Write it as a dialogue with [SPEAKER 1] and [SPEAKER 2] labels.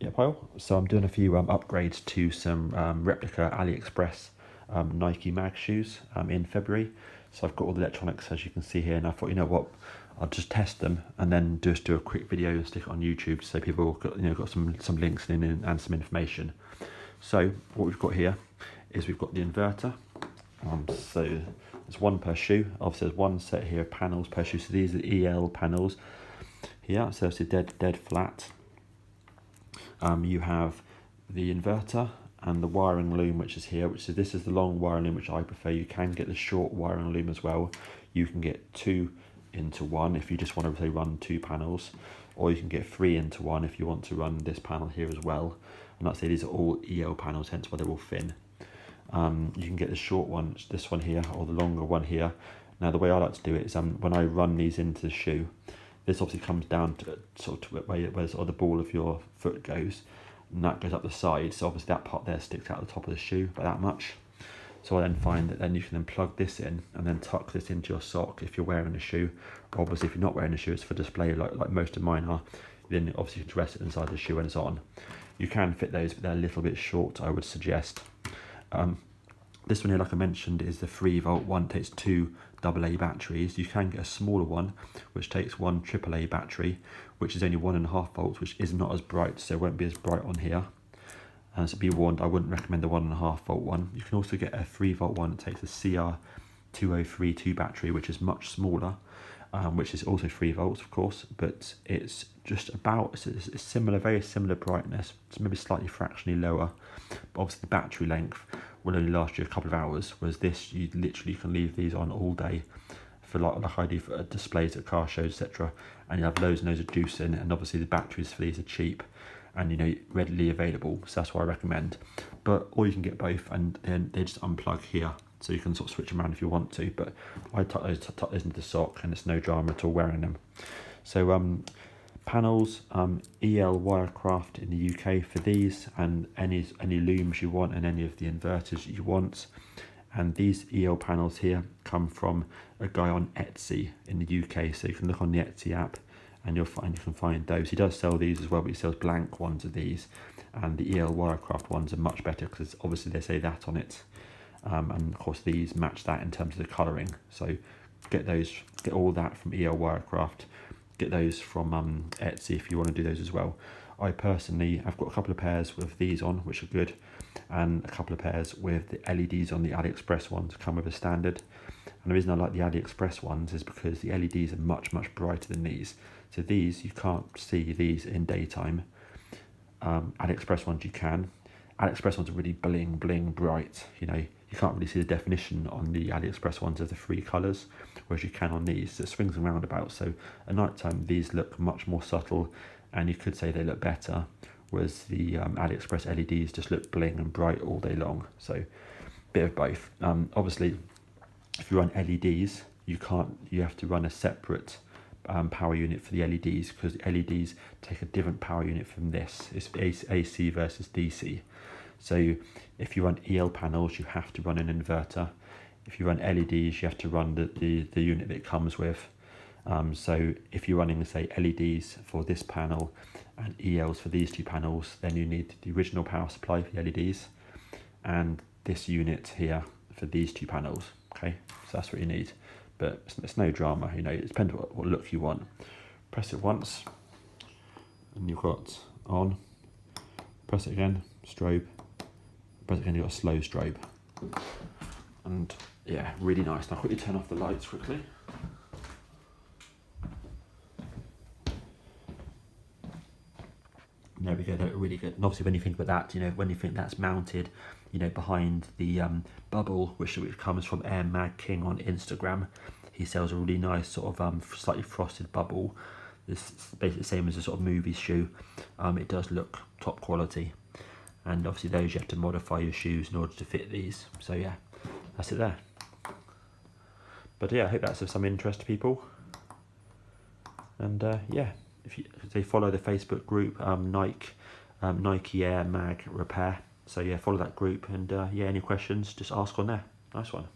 [SPEAKER 1] Yeah, pile. So I'm doing a few upgrades to some replica AliExpress Nike Mag shoes in February. So I've got all the electronics as you can see here, and I thought, you know what, I'll just test them and then just do a quick video and stick it on YouTube so people got some links in and some information. So what we've got here is we've got the inverter. So there's one per shoe. Obviously there's one set here of panels per shoe. So these are the EL panels here. So it's a dead flat. You have the inverter and the wiring loom, which is here, this is the long wiring loom, which I prefer. You can get the short wiring loom as well. You can get 2 into 1 if you just want to run 2 panels, or you can get 3 into 1 if you want to run this panel here as well. And like I say, these are all EL panels, hence why they're all thin. You can get the short one, this one here, or the longer one here. Now the way I like to do it is when I run these into the shoe, this obviously comes down to sort of where sort of the ball of your foot goes, and that goes up the side. So obviously that part there sticks out the top of the shoe by that much. So I then find that then you can then plug this in and then tuck this into your sock if you're wearing a shoe. Obviously if you're not wearing a shoe, it's for display like most of mine are. Then obviously you can dress it inside the shoe when it's on. You can fit those, but they're a little bit short, I would suggest. This one here, like I mentioned, is the 3-volt one. Takes 2 AA batteries. You can get a smaller one which takes 1 AAA battery, which is only 1.5 volts, which is not as bright, so it won't be as bright on here. So be warned, I wouldn't recommend the 1.5 volt one. You can also get a 3-volt one that takes a CR2032 battery, which is much smaller, which is also 3 volts of course, but it's just about, it's similar, very similar brightness. It's maybe slightly fractionally lower, but obviously the battery length will only last you a couple of hours, whereas this, you literally can leave these on all day for like I do for displays at car shows, etc. And you have loads and loads of juice in, and obviously the batteries for these are cheap and readily available, so that's what I recommend. Or you can get both, and then they just unplug here, so you can sort of switch them around if you want to. But I tuck those into the sock, and it's no drama at all wearing them. So panels, ELWireCraft in the UK for these, and any looms you want, and any of the inverters you want. And these EL panels here come from a guy on Etsy in the UK, so you can look on the Etsy app and you can find those. He does sell these as well, but he sells blank ones of these, and the ELWireCraft ones are much better because obviously they say that on it, and of course these match that in terms of the colouring. So get all that from ELWireCraft. Get those from Etsy if you want to do those as well. I personally, I've got a couple of pairs with these on, which are good, and a couple of pairs with the LEDs on. The AliExpress ones come with a standard, and the reason I like the AliExpress ones is because the LEDs are much brighter than these. So these, you can't see these in daytime. AliExpress ones you can. AliExpress ones are really bling bright. You can't really see the definition on the AliExpress ones of the 3 colours, whereas you can on these. So it swings and roundabouts. So at night time these look much more subtle, and you could say they look better, whereas the AliExpress LEDs just look bling and bright all day long. So bit of both. Obviously if you run LEDs, you have to run a separate power unit for the LEDs, because the LEDs take a different power unit from this. It's AC versus DC. So if you run EL panels, you have to run an inverter. If you run LEDs, you have to run the unit that it comes with. So if you're running, say, LEDs for this panel and ELs for these 2 panels, then you need the original power supply for the LEDs and this unit here for these 2 panels. Okay, so that's what you need. But it's no drama, it depends what look you want. Press it once and you've got on. Press it again, strobe. Press it again, you've got a slow strobe. And yeah, really nice. Now quickly turn off the lights quickly. There we go, they're really good. And obviously when you think about that, when you think that's mounted, behind the bubble, which comes from Air Mag King on Instagram. He sells a really nice sort of slightly frosted bubble. It's basically the same as a sort of movie shoe. It does look top quality. And obviously those you have to modify your shoes in order to fit these. So yeah, that's it there. But yeah, I hope that's of some interest to people. And yeah, if they follow the Facebook group, Nike Air Mag Repair. So yeah, follow that group, and yeah, any questions, just ask on there. Nice one.